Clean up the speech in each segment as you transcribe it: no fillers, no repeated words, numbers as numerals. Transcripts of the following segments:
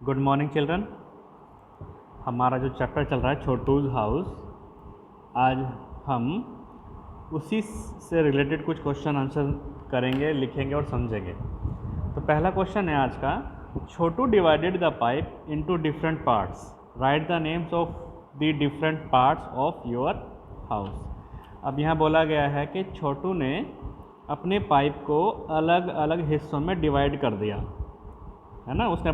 Good morning children. हमारा जो chapter चल रहा है छोटूज़ हाउस, आज हम उसी से रिलेटेड कुछ क्वेश्चन आंसर करेंगे, लिखेंगे और समझेंगे। तो पहला क्वेश्चन है आज का, Chhotu divided the pipe into different parts, write the names of the different parts of your house. अब यहाँ बोला गया है कि छोटू ने अपने पाइप को अलग अलग हिस्सों में डिवाइड कर दिया है ना। उसने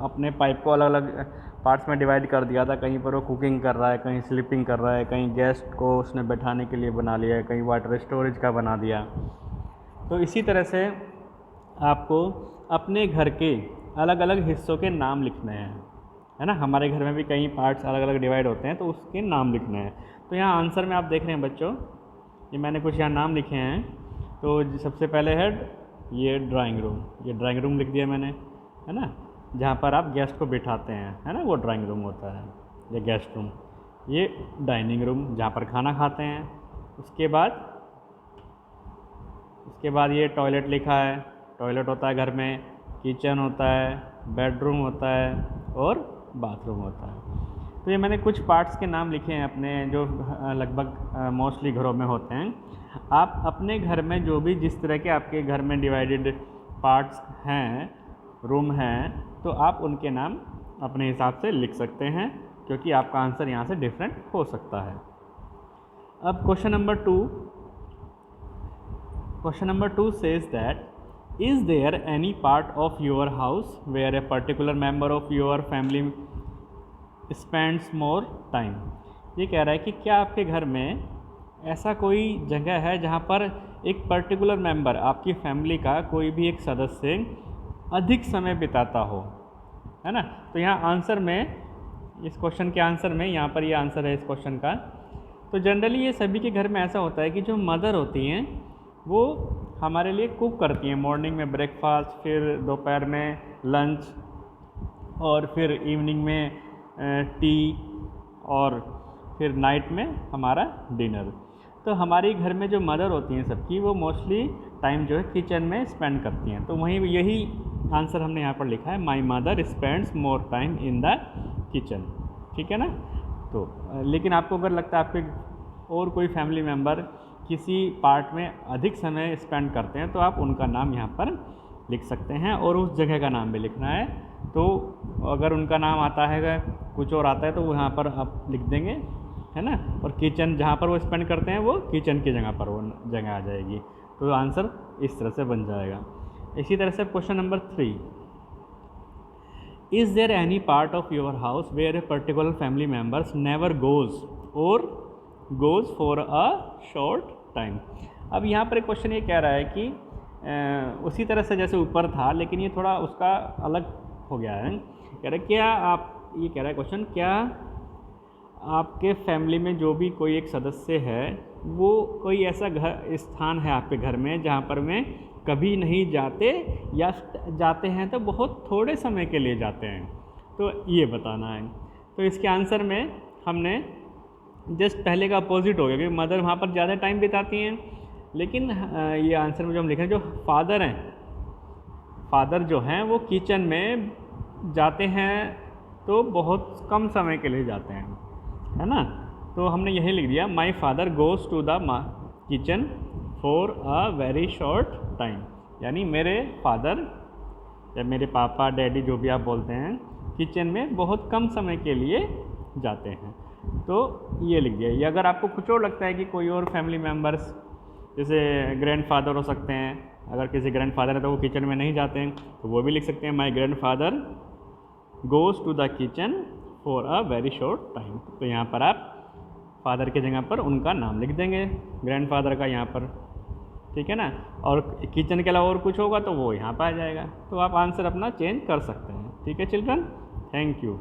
अपने पाइप को अलग अलग पार्ट्स में डिवाइड कर दिया था। कहीं पर वो कुकिंग कर रहा है, कहीं स्लीपिंग कर रहा है, कहीं गेस्ट को उसने बैठाने के लिए बना लिया है, कहीं वाटर स्टोरेज का बना दिया। तो इसी तरह से आपको अपने घर के अलग अलग हिस्सों के नाम लिखने हैं, है ना। हमारे घर में भी कई पार्ट्स अलग अलग डिवाइड होते हैं, तो उसके नाम लिखने हैं। तो यहाँ आंसर में आप देख रहे हैं बच्चों, ये मैंने कुछ यहाँ नाम लिखे हैं। तो सबसे पहले है ये ड्राइंग रूम, ये ड्राइंग रूम लिख दिया मैंने, है ना। जहाँ पर आप गेस्ट को बिठाते हैं, है ना, वो ड्राइंग रूम होता है, ये गेस्ट रूम। ये डाइनिंग रूम, जहाँ पर खाना खाते हैं। उसके बाद ये टॉयलेट लिखा है, टॉयलेट होता है घर में। किचन होता है, बेडरूम होता है और बाथरूम होता है। तो ये मैंने कुछ पार्ट्स के नाम लिखे हैं अपने, जो लगभग मोस्टली घरों में होते हैं। आप अपने घर में जो भी जिस तरह के आपके घर में डिवाइडेड पार्ट्स हैं, रूम हैं, तो आप उनके नाम अपने हिसाब से लिख सकते हैं, क्योंकि आपका आंसर यहाँ से डिफरेंट हो सकता है। अब question number two says that is there any part of your house where a particular member of your family spends more time. ये कह रहा है कि क्या आपके घर में ऐसा कोई जगह है जहाँ पर एक पर्टिकुलर मेंबर, आपकी फैमिली का कोई भी एक सदस्य अधिक समय बिताता हो, है ना। तो यहाँ आंसर में, इस क्वेश्चन के आंसर में, यहाँ पर ये आंसर है इस क्वेश्चन का। तो जनरली ये सभी के घर में ऐसा होता है कि जो मदर होती हैं वो हमारे लिए कुक करती हैं। मॉर्निंग में ब्रेकफास्ट, फिर दोपहर में लंच, और फिर इवनिंग में टी, और फिर नाइट में हमारा डिनर। तो हमारी घर में जो मदर होती हैं सबकी, वो मोस्टली टाइम जो है किचन में स्पेंड करती हैं। तो वहीं यही आंसर हमने यहाँ पर लिखा है, my mother spends more time in the kitchen. ठीक है ना। तो लेकिन आपको अगर लगता है आपके और कोई फैमिली मेम्बर किसी पार्ट में अधिक समय स्पेंड करते हैं, तो आप उनका नाम यहाँ पर लिख सकते हैं, और उस जगह का नाम भी लिखना है। तो अगर उनका नाम आता है, कुछ और आता है, तो वो यहाँ पर आप लिख देंगे, है ना। और किचन जहाँ पर वो स्पेंड करते हैं, वो किचन की जगह पर वो जगह आ जाएगी। तो आंसर इस तरह से बन जाएगा। इसी तरह से question number 3, is there any part of your house where a particular family members never goes for a short time. अब यहाँ पर एक क्वेश्चन ये कह रहा है कि उसी तरह से जैसे ऊपर था, लेकिन ये थोड़ा उसका अलग हो गया है। कह रहा है क्या आप, ये कह रहा है क्वेश्चन, क्या आपके फैमिली में जो भी कोई एक सदस्य है, वो कोई ऐसा स्थान है आपके घर में जहाँ पर में कभी नहीं जाते, या जाते हैं तो बहुत थोड़े समय के लिए जाते हैं, तो ये बताना है। तो इसके आंसर में हमने जस्ट पहले का अपोजिट हो गया, क्योंकि मदर वहाँ पर ज़्यादा टाइम बिताती हैं। लेकिन ये आंसर में जो हम लिख रहे हैं, जो फादर हैं, फादर जो हैं वो किचन में जाते हैं तो बहुत कम समय के लिए जाते हैं, है ना। तो हमने यही लिख दिया, my father goes to the kitchen for a very short time. यानी मेरे फादर या मेरे पापा, डैडी, जो भी आप बोलते हैं, किचन में बहुत कम समय के लिए जाते हैं। तो ये लिख दिया। ये अगर आपको कुछ और लगता है कि कोई और फैमिली मेम्बर्स, जैसे ग्रैंडफादर हो सकते हैं, अगर किसी ग्रैंडफादर है तो वो किचन में नहीं जाते हैं, तो वो भी लिख सकते हैं, my grandfather goes to the kitchen for a very short time. तो यहाँ पर आप फादर की जगह पर उनका नाम लिख देंगे, ग्रैंडफादर का यहाँ पर, ठीक है ना। और किचन के अलावा और कुछ होगा तो वो यहाँ पर आ जाएगा। तो आप आंसर अपना चेंज कर सकते हैं। ठीक है चिल्ड्रन, थैंक यू।